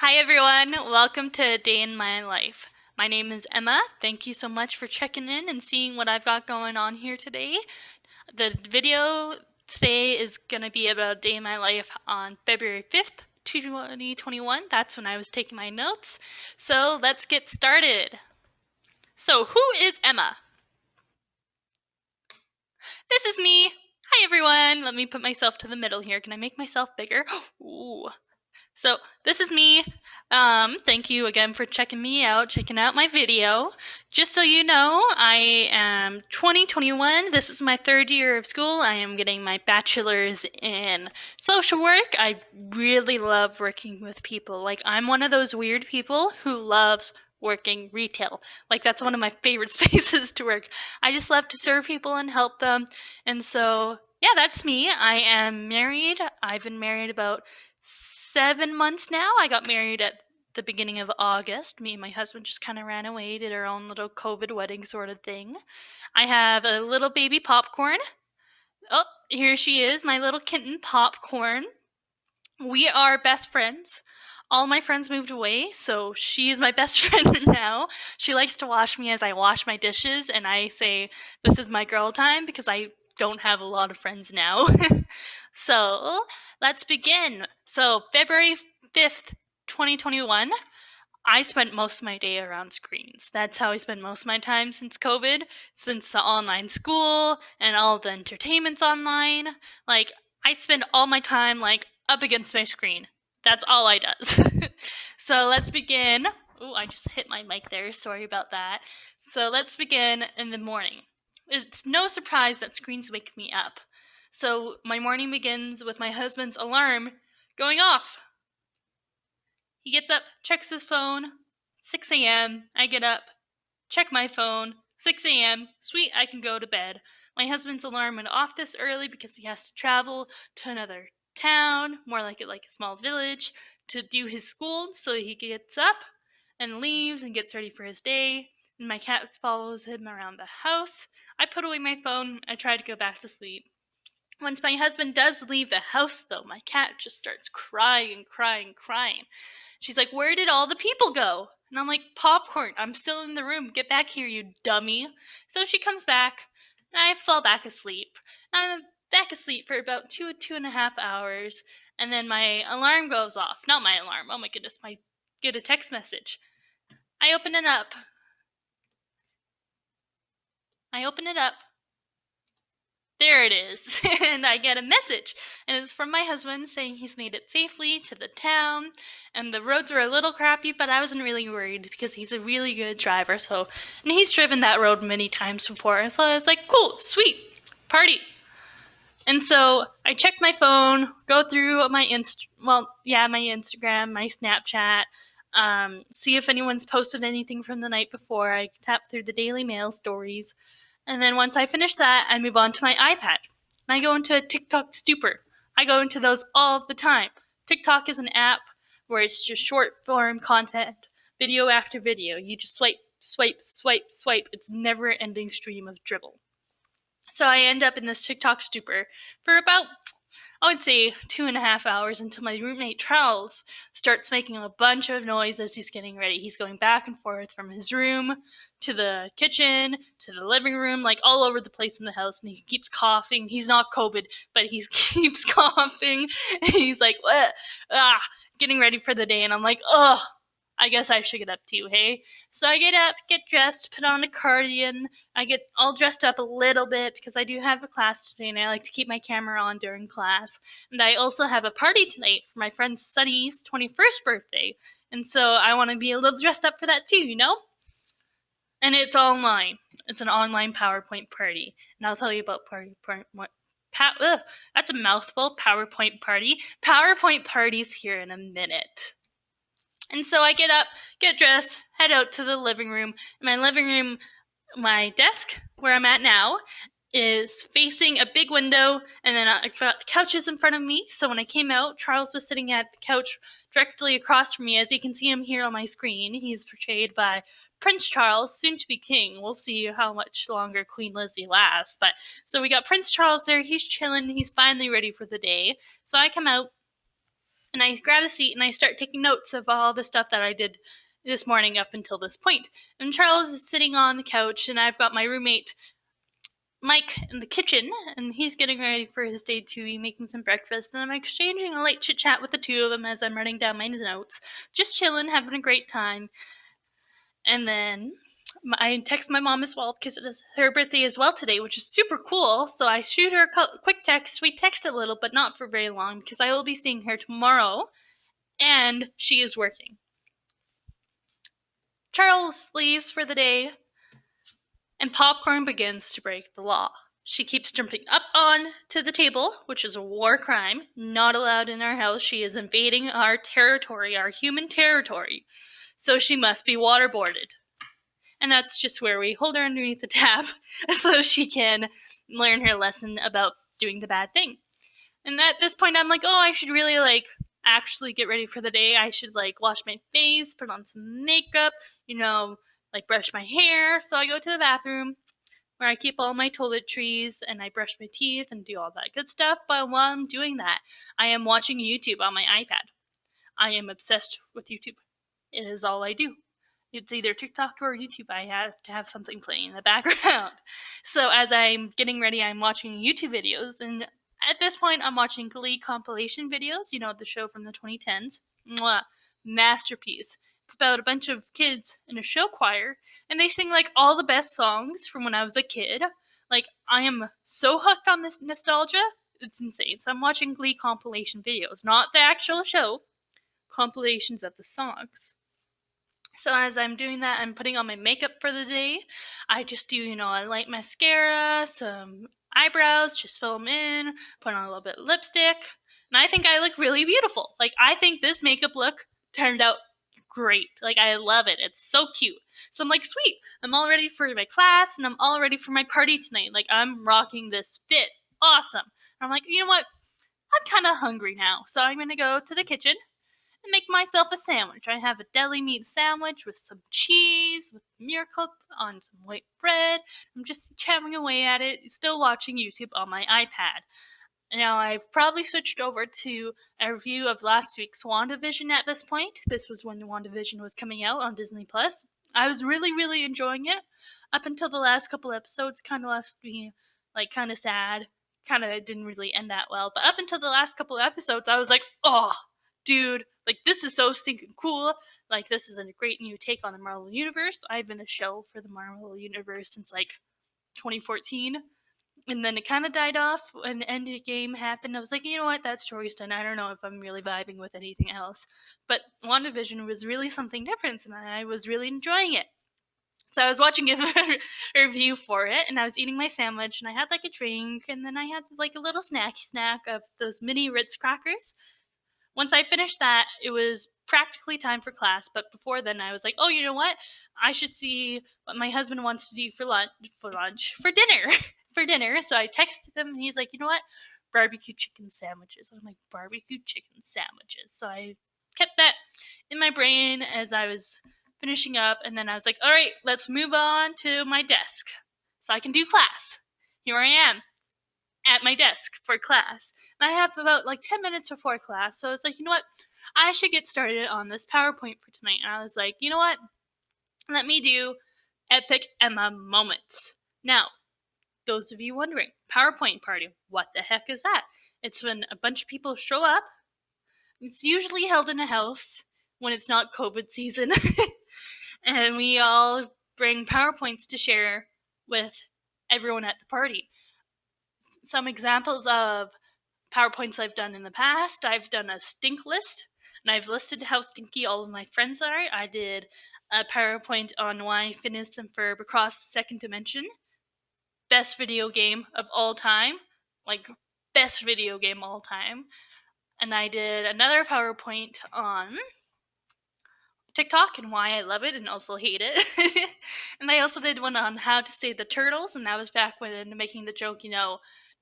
Hi everyone, welcome to A Day in My Life. My name is Emma. Thank you so much for checking in and seeing what I've got going on here today. The video today is going to be about a day in my life on February 5th, 2021. That's when I was taking my notes. So let's get started. So who is Emma? This is me. Hi everyone. Let me put myself to the middle here. Can I make myself bigger? Ooh. So this is me. Thank you again for checking out my video. Just so you know, I am 2021. This is my third year of school. I am getting my bachelor's in social work. I really love working with people. Like, I'm one of those weird people who loves working retail. Like, that's one of my favorite spaces to work. I just love to serve people and help them. And so, yeah, that's me. I am married. I've been married about 7 months now. I got married at the beginning of August. Me and my husband just kind of ran away, did our own little COVID wedding sort of thing. I have a little baby Popcorn. Oh, here she is, my little kitten Popcorn. We are best friends. All my friends moved away, so she is my best friend now. She likes to watch me as I wash my dishes, and I say, this is my girl time, because I don't have a lot of friends now. So, let's begin. So, February 5th, 2021, I spent most of my day around screens. That's how I spend most of my time since COVID, since the online school and all the entertainment's online. Like, I spend all my time, like, up against my screen. That's all I does. So let's begin. Oh, I just hit my mic there. Sorry about that. So let's begin in the morning. It's no surprise that screens wake me up. So my morning begins with my husband's alarm going off. He gets up, checks his phone. 6 a.m. I get up, check my phone. 6 a.m. Sweet, I can go to bed. My husband's alarm went off this early because he has to travel to another town, more like a small village, to do his school. So he gets up and leaves and gets ready for his day. And my cat follows him around the house. I put away my phone. I try to go back to sleep. Once my husband does leave the house, though, my cat just starts crying. She's like, "Where did all the people go?" And I'm like, "Popcorn, I'm still in the room. Get back here, you dummy." So she comes back, and I fall back asleep. I'm back asleep for about 2.5 hours, and then my alarm goes off. Not my alarm. Oh my goodness, I get a text message. I open it up. There it is. And I get a message. And it's from my husband saying he's made it safely to the town. And the roads were a little crappy, but I wasn't really worried because he's a really good driver. And he's driven that road many times before. So I was like, cool, sweet, party. And so I check my phone, go through my Instagram, my Snapchat, see if anyone's posted anything from the night before. I tap through the Daily Mail stories. And then once I finish that, I move on to my iPad. And I go into a TikTok stupor. I go into those all the time. TikTok is an app where it's just short form content, video after video. You just swipe. It's a never ending stream of dribble. So I end up in this TikTok stupor for about, I would say, 2.5 hours until my roommate Charles starts making a bunch of noise as he's getting ready. He's going back and forth from his room to the kitchen to the living room, like all over the place in the house, and he keeps coughing. He's not COVID, but he keeps coughing. He's like, getting ready for the day, and I'm like, ugh. I guess I should get up too, hey? So I get up, get dressed, put on a cardigan. I get all dressed up a little bit because I do have a class today and I like to keep my camera on during class. And I also have a party tonight for my friend Sunny's 21st birthday. And so I want to be a little dressed up for that too, you know? And it's online. It's an online PowerPoint party. And I'll tell you about that's a mouthful, PowerPoint party. PowerPoint party's here in a minute. And so I get up, get dressed, head out to the living room. In my living room, my desk, where I'm at now, is facing a big window, and then I've got the couches in front of me. So when I came out, Charles was sitting at the couch directly across from me. As you can see him here on my screen, he's portrayed by Prince Charles, soon to be king. We'll see how much longer Queen Lizzie lasts. But so we got Prince Charles there. He's chilling. He's finally ready for the day. So I come out. And I grab a seat and I start taking notes of all the stuff that I did this morning up until this point. And Charles is sitting on the couch, and I've got my roommate Mike in the kitchen, and he's getting ready for his day to making some breakfast, and I'm exchanging a light chit chat with the two of them as I'm writing down my notes, just chilling, having a great time. And then I text my mom as well because it is her birthday as well today, which is super cool. So I shoot her a quick text. We text a little, but not for very long because I will be seeing her tomorrow, and she is working. Charles leaves for the day, and Popcorn begins to break the law. She keeps jumping up on to the table, which is a war crime, not allowed in our house. She is invading our territory, our human territory, so she must be waterboarded. And that's just where we hold her underneath the tap so she can learn her lesson about doing the bad thing. And at this point, I'm like, oh, I should really, actually get ready for the day. I should, wash my face, put on some makeup, brush my hair. So I go to the bathroom where I keep all my toiletries and I brush my teeth and do all that good stuff. But while I'm doing that, I am watching YouTube on my iPad. I am obsessed with YouTube. It is all I do. It's either TikTok or YouTube. I have to have something playing in the background. So as I'm getting ready, I'm watching YouTube videos. And at this point, I'm watching Glee compilation videos, the show from the 2010s. Mwah. Masterpiece. It's about a bunch of kids in a show choir, and they sing, all the best songs from when I was a kid. I am so hooked on this nostalgia. It's insane. So I'm watching Glee compilation videos, not the actual show, compilations of the songs. So as I'm doing that, I'm putting on my makeup for the day. I just do, a light mascara, some eyebrows, just fill them in, put on a little bit of lipstick, and I think I look really beautiful. I think this makeup look turned out great. I love it. It's so cute. So I'm like, sweet. I'm all ready for my class, and I'm all ready for my party tonight. I'm rocking this fit. Awesome. And I'm like, you know what? I'm kind of hungry now, so I'm going to go to the kitchen and make myself a sandwich. I have a deli meat sandwich with some cheese, with Miracle on some white bread. I'm just chatting away at it, still watching YouTube on my iPad. Now, I've probably switched over to a review of last week's WandaVision at this point. This was when WandaVision was coming out on Disney+. I was really, really enjoying it. Up until the last couple episodes kind of left me, kind of sad. Kind of didn't really end that well. But up until the last couple episodes, I was like, oh, dude, this is so stinking cool. This is a great new take on the Marvel Universe. I've been a show for the Marvel Universe since, 2014. And then it kind of died off when Endgame happened. I was like, you know what, that story's done. I don't know if I'm really vibing with anything else. But WandaVision was really something different, and I was really enjoying it. So I was watching a review for it, and I was eating my sandwich, and I had, a drink, and then I had, a little snack of those mini Ritz crackers. Once I finished that, it was practically time for class, but before then I was like, oh, you know what? I should see what my husband wants to do for dinner. for dinner. So I texted him, and he's like, you know what? Barbecue chicken sandwiches. I'm like, barbecue chicken sandwiches. So I kept that in my brain as I was finishing up, and then I was like, all right, let's move on to my desk so I can do class. Here I am at my desk for class. And I have about 10 minutes before class, so I was like, you know what? I should get started on this PowerPoint for tonight. And I was like, you know what? Let me do epic Emma moments. Now, those of you wondering, PowerPoint party, what the heck is that? It's when a bunch of people show up. It's usually held in a house when it's not COVID season. And we all bring PowerPoints to share with everyone at the party. Some examples of PowerPoints I've done in the past. I've done a stink list, and I've listed how stinky all of my friends are. I did a PowerPoint on why Phineas and Ferb across the second dimension. Best video game of all time. Best video game all time. And I did another PowerPoint on TikTok and why I love it and also hate it. And I also did one on how to save the turtles, and that was back when making the joke,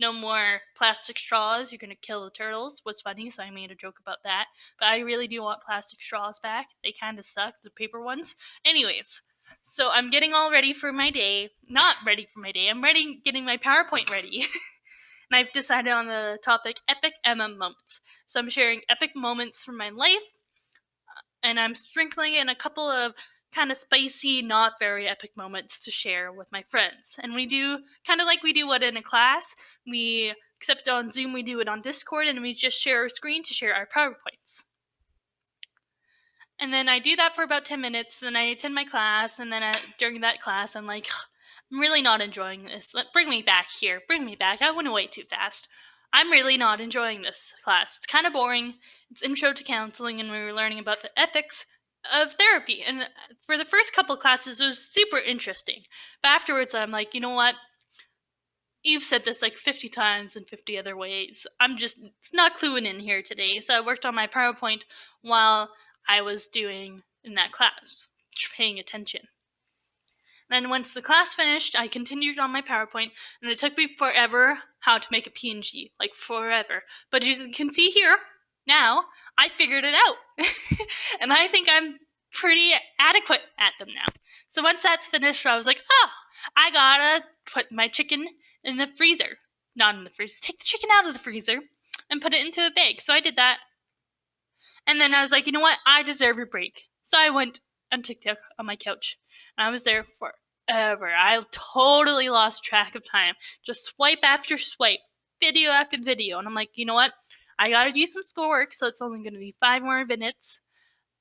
no more plastic straws, you're gonna kill the turtles, was funny, so I made a joke about that. But I really do want plastic straws back. They kind of suck, the paper ones. Anyways, so I'm getting all ready for my day. Not ready for my day, I'm getting my PowerPoint ready. and I've decided on the topic epic moments. So I'm sharing epic moments from my life, and I'm sprinkling in a couple of kind of spicy, not very epic moments to share with my friends. And we do kind of like we do what in a class. We, except on Zoom, we do it on Discord, and we just share our screen to share our PowerPoints. And then I do that for about 10 minutes, then I attend my class, and then during that class, I'm like, I'm really not enjoying this. Bring me back here. Bring me back. I went away too fast. I'm really not enjoying this class. It's kind of boring. It's intro to counseling, and we were learning about the ethics of therapy. And for the first couple classes, it was super interesting. But afterwards, I'm like, you know what? You've said this like 50 times in 50 other ways. It's not cluing in here today. So I worked on my PowerPoint while I was doing in that class, paying attention. Then once the class finished, I continued on my PowerPoint, and it took me forever how to make a PNG, like forever. But as you can see here, now, I figured it out. And I think I'm pretty adequate at them now. So once that's finished, I was like, I gotta put my chicken in the freezer. Not in the freezer. Take the chicken out of the freezer and put it into a bag. So I did that. And then I was like, you know what? I deserve a break. So I went on TikTok on my couch. And I was there forever. I totally lost track of time. Just swipe after swipe, video after video. And I'm like, you know what? I gotta do some schoolwork, so it's only gonna be 5 more minutes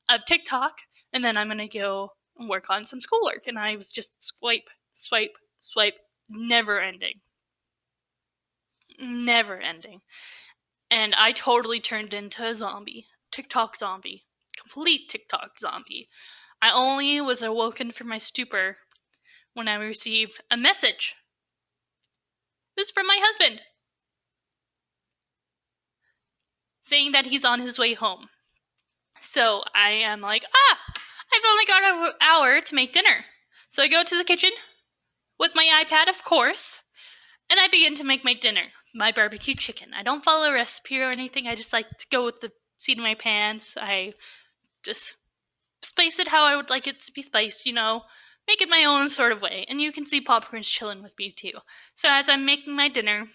of TikTok, and then I'm gonna go and work on some schoolwork. And I was just swipe, swipe, swipe, never ending. Never ending. And I totally turned into a zombie. TikTok zombie. Complete TikTok zombie. I only was awoken from my stupor when I received a message. It was from my husband, saying that he's on his way home. So I am like, I've only got an hour to make dinner. So I go to the kitchen with my iPad, of course, and I begin to make my dinner, my barbecue chicken. I don't follow a recipe or anything. I just like to go with the seed in my pants. I just spice it how I would like it to be spiced, make it my own sort of way. And you can see Popcorn's chilling with me too. So as I'm making my dinner,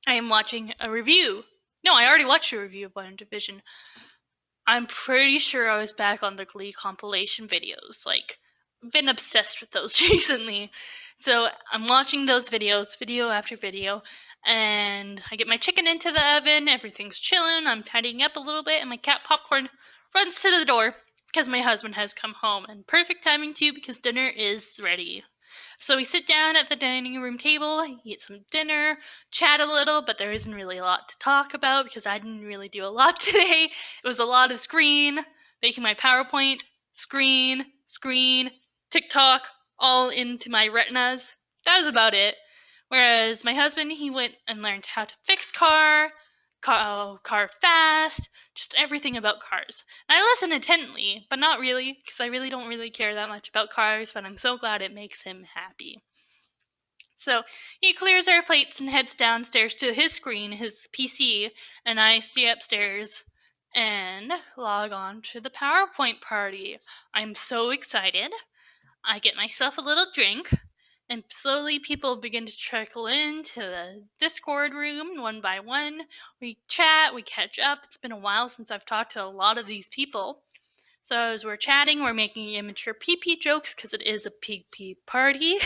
I am watching a review. No, I already watched a review of WandaVision. I'm pretty sure I was back on the Glee compilation videos. I've been obsessed with those recently. So I'm watching those videos, video after video, and I get my chicken into the oven, everything's chilling, I'm tidying up a little bit, and my cat Popcorn runs to the door because my husband has come home. And perfect timing too, because dinner is ready. So we sit down at the dining room table, eat some dinner, chat a little, but there isn't really a lot to talk about because I didn't really do a lot today. It was a lot of screen, making my PowerPoint, screen, TikTok, all into my retinas. That was about it. Whereas my husband, he went and learned how to fix car fast, just everything about cars. And I listen intently, but not really, because I really don't really care that much about cars, but I'm so glad it makes him happy. So he clears our plates and heads downstairs to his screen, his PC, and I stay upstairs and log on to the PowerPoint party. I'm so excited. I get myself a little drink, and slowly people begin to trickle into the Discord room one by one. We chat, we catch up. It's been a while since I've talked to a lot of these people. So as we're chatting, we're making immature pee-pee jokes because it is a pee-pee party.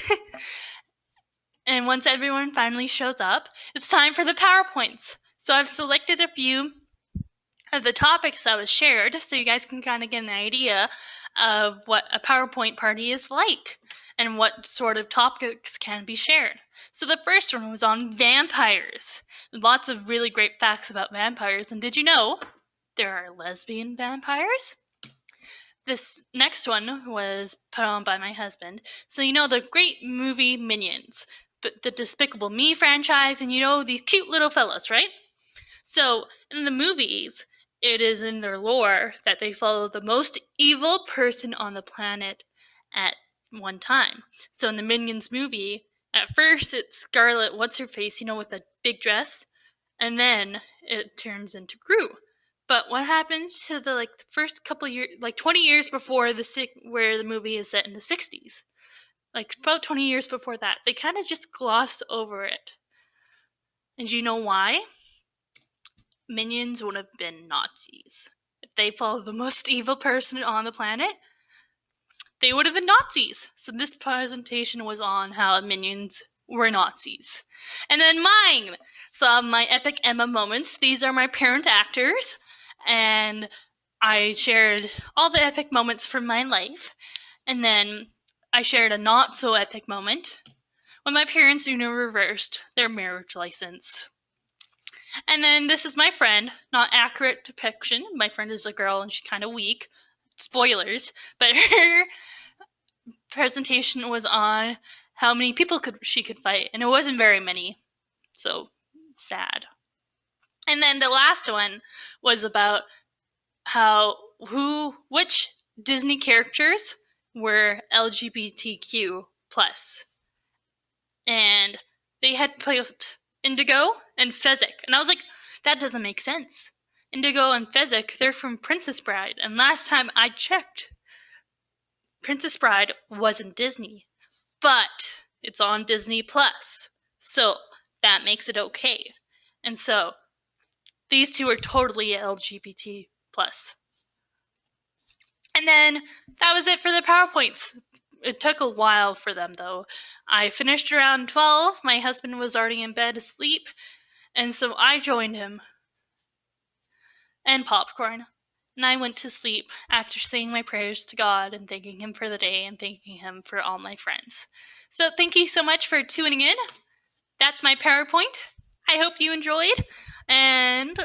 And once everyone finally shows up, it's time for the PowerPoints. So I've selected a few of the topics that was shared so you guys can kind of get an idea of what a PowerPoint party is like and what sort of topics can be shared. So the first one was on vampires. Lots of really great facts about vampires. And did you know there are lesbian vampires? This next one was put on by my husband. So you know the great movie Minions, the Despicable Me franchise, and you know these cute little fellas, right? So in the movies, it is in their lore that they follow the most evil person on the planet at one time. So in the Minions movie, at first it's Scarlet, what's-her-face, with the big dress, and then it turns into Gru. But what happens to the first couple years, 20 years before where the movie is set in the 60s? About 20 years before that, they kind of just gloss over it. And you know why? Minions would have been Nazis. If they followed the most evil person on the planet, they would have been Nazis. So this presentation was on how minions were Nazis. And then mine. So my epic Emma moments. These are my parent actors. And I shared all the epic moments from my life. And then I shared a not so epic moment when my parents reversed their marriage license. And then this is my friend, not accurate depiction. My friend is a girl and she's kind of weak. Spoilers. But her presentation was on how many people she could fight, and it wasn't very many. So sad. And then the last one was about which Disney characters were LGBTQ plus. And they had placed Indigo and Fezzik. And I was like, that doesn't make sense. Indigo and Fezzik, they're from Princess Bride. And last time I checked, Princess Bride wasn't Disney. But it's on Disney Plus. So that makes it okay. And so these two are totally LGBT plus. And then that was it for the PowerPoints. It took a while for them, though. I finished around 12. My husband was already in bed asleep. And so I joined him. And popcorn. And I went to sleep after saying my prayers to God and thanking Him for the day and thanking Him for all my friends. So thank you so much for tuning in. That's my PowerPoint. I hope you enjoyed. And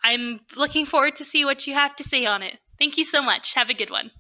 I'm looking forward to see what you have to say on it. Thank you so much. Have a good one.